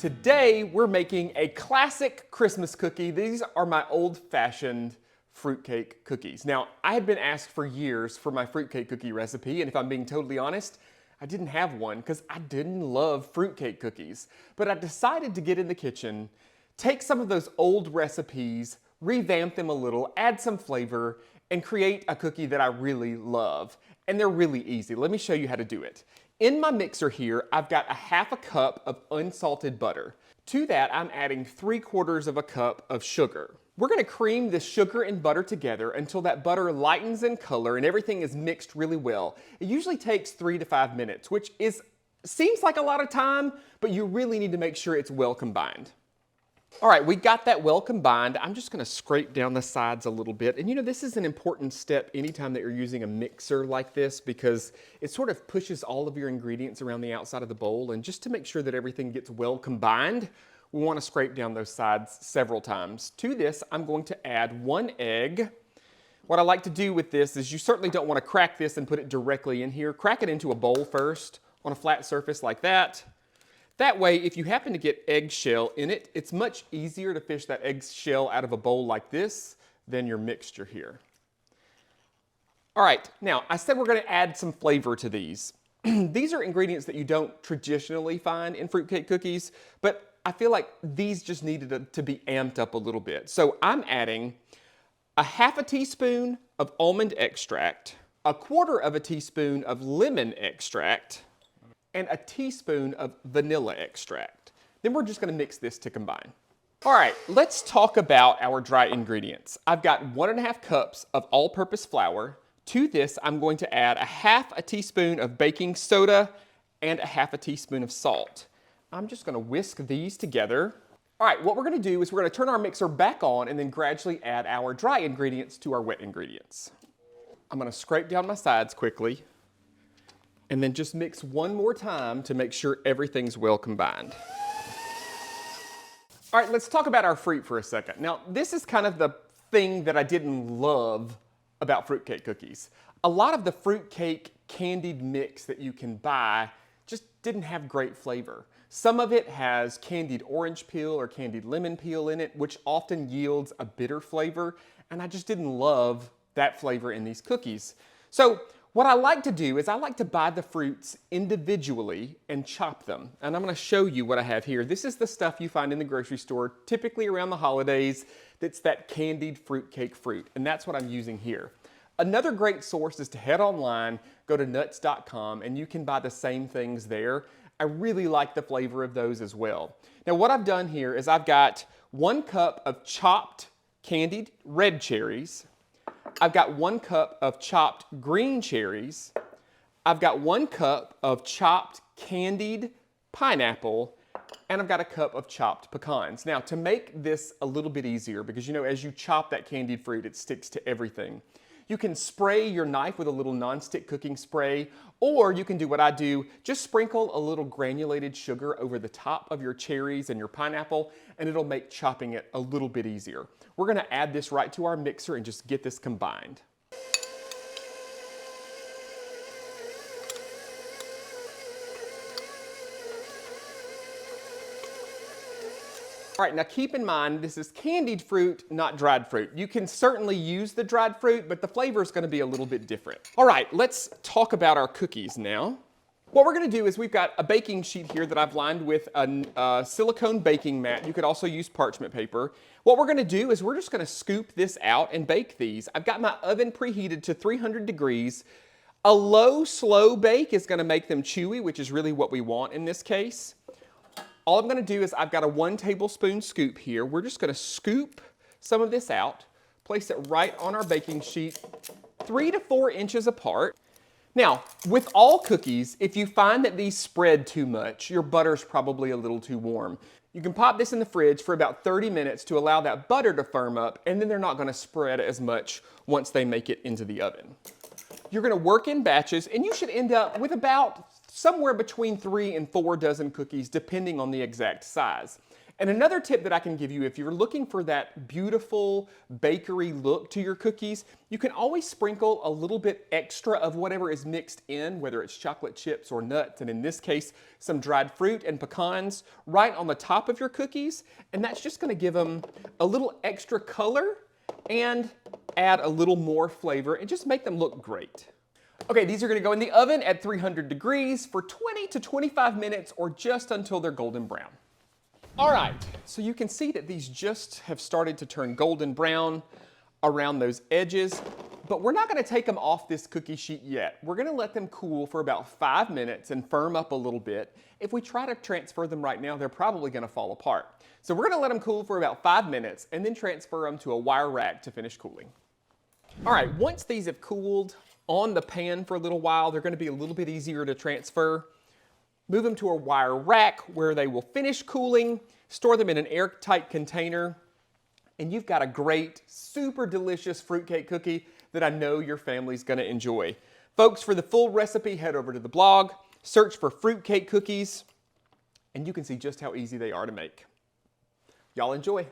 Today, we're making a classic Christmas cookie. These are my old-fashioned fruitcake cookies. Now, I had been asked for years for my fruitcake cookie recipe, and if I'm being totally honest, I didn't have one because I didn't love fruitcake cookies. But I decided to get in the kitchen, take some of those old recipes, revamp them a little, add some flavor, and create a cookie that I really love. And they're really easy. Let me show you how to do it. In my mixer here, I've got a half a cup of unsalted butter. To that, I'm adding 3/4 of a cup of sugar. We're gonna cream this sugar and butter together until that butter lightens in color and everything is mixed really well. It usually takes 3 to 5 minutes, which seems like a lot of time, but you really need to make sure it's well combined. All right, we got that well combined. I'm just gonna scrape down the sides a little bit. And you know, this is an important step anytime that you're using a mixer like this because it sort of pushes all of your ingredients around the outside of the bowl. And just to make sure that everything gets well combined, we wanna scrape down those sides several times. To this, I'm going to add 1 egg. What I like to do with this is you certainly don't wanna crack this and put it directly in here. Crack it into a bowl first on a flat surface like that. That way, if you happen to get eggshell in it, it's much easier to fish that eggshell out of a bowl like this than your mixture here. All right, now I said we're gonna add some flavor to these. These are ingredients that you don't traditionally find in fruitcake cookies, but I feel like these just needed to be amped up a little bit. So I'm adding a half a teaspoon of almond extract, 1/4 teaspoon of lemon extract, and a teaspoon of vanilla extract. Then we're just gonna mix this to combine. All right, let's talk about our dry ingredients. I've got 1½ cups of all-purpose flour. To this, I'm going to add a half a teaspoon of baking soda and a half a teaspoon of salt. I'm just gonna whisk these together. All right, what we're gonna do is we're gonna turn our mixer back on and then gradually add our dry ingredients to our wet ingredients. I'm gonna scrape down my sides quickly and then just mix one more time to make sure everything's well combined. All right, let's talk about our fruit for a second. Now, this is kind of the thing that I didn't love about fruitcake cookies. A lot of the fruitcake candied mix that you can buy just didn't have great flavor. Some of it has candied orange peel or candied lemon peel in it, which often yields a bitter flavor, and I just didn't love that flavor in these cookies. So what I like to do is I like to buy the fruits individually and chop them. And I'm gonna show you what I have here. This is the stuff you find in the grocery store, typically around the holidays, that's that candied fruitcake fruit. And that's what I'm using here. Another great source is to head online, go to nuts.com, and you can buy the same things there. I really like the flavor of those as well. Now what I've done here is I've got 1 cup of chopped candied red cherries. I've got 1 cup of chopped green cherries. I've got 1 cup of chopped candied pineapple, and I've got a cup of chopped pecans. Now, to make this a little bit easier, because you know, as you chop that candied fruit, it sticks to everything. You can spray your knife with a little nonstick cooking spray, or you can do what I do, just sprinkle a little granulated sugar over the top of your cherries and your pineapple, and it'll make chopping it a little bit easier. We're gonna add this right to our mixer and just get this combined. All right, now keep in mind, this is candied fruit, not dried fruit. You can certainly use the dried fruit, but the flavor is gonna be a little bit different. All right, let's talk about our cookies now. What we're gonna do is we've got a baking sheet here that I've lined with a silicone baking mat. You could also use parchment paper. What we're gonna do is we're just gonna scoop this out and bake these. I've got my oven preheated to 300 degrees. A low, slow bake is gonna make them chewy, which is really what we want in this case. All I'm gonna do is I've got a 1 tablespoon scoop here. We're just gonna scoop some of this out, place it right on our baking sheet, 3 to 4 inches apart. Now, with all cookies, if you find that these spread too much, your butter's probably a little too warm. You can pop this in the fridge for about 30 minutes to allow that butter to firm up, and then they're not gonna spread as much once they make it into the oven. You're gonna work in batches, and you should end up with about somewhere between 3 and 4 dozen cookies, depending on the exact size. And another tip that I can give you if you're looking for that beautiful bakery look to your cookies, you can always sprinkle a little bit extra of whatever is mixed in, whether it's chocolate chips or nuts, and in this case, some dried fruit and pecans, right on the top of your cookies. And that's just gonna give them a little extra color and add a little more flavor and just make them look great. Okay, these are gonna go in the oven at 300 degrees for 20 to 25 minutes or just until they're golden brown. All right, so you can see that these just have started to turn golden brown around those edges, but we're not gonna take them off this cookie sheet yet. We're gonna let them cool for about 5 minutes and firm up a little bit. If we try to transfer them right now, they're probably gonna fall apart. So we're gonna let them cool for about 5 minutes and then transfer them to a wire rack to finish cooling. All right, once these have cooled on the pan for a little while, they're gonna be a little bit easier to transfer. Move them to a wire rack where they will finish cooling, store them in an airtight container, and you've got a great, super delicious fruitcake cookie that I know your family's gonna enjoy. Folks, for the full recipe, head over to the blog, search for fruitcake cookies, and you can see just how easy they are to make. Y'all enjoy.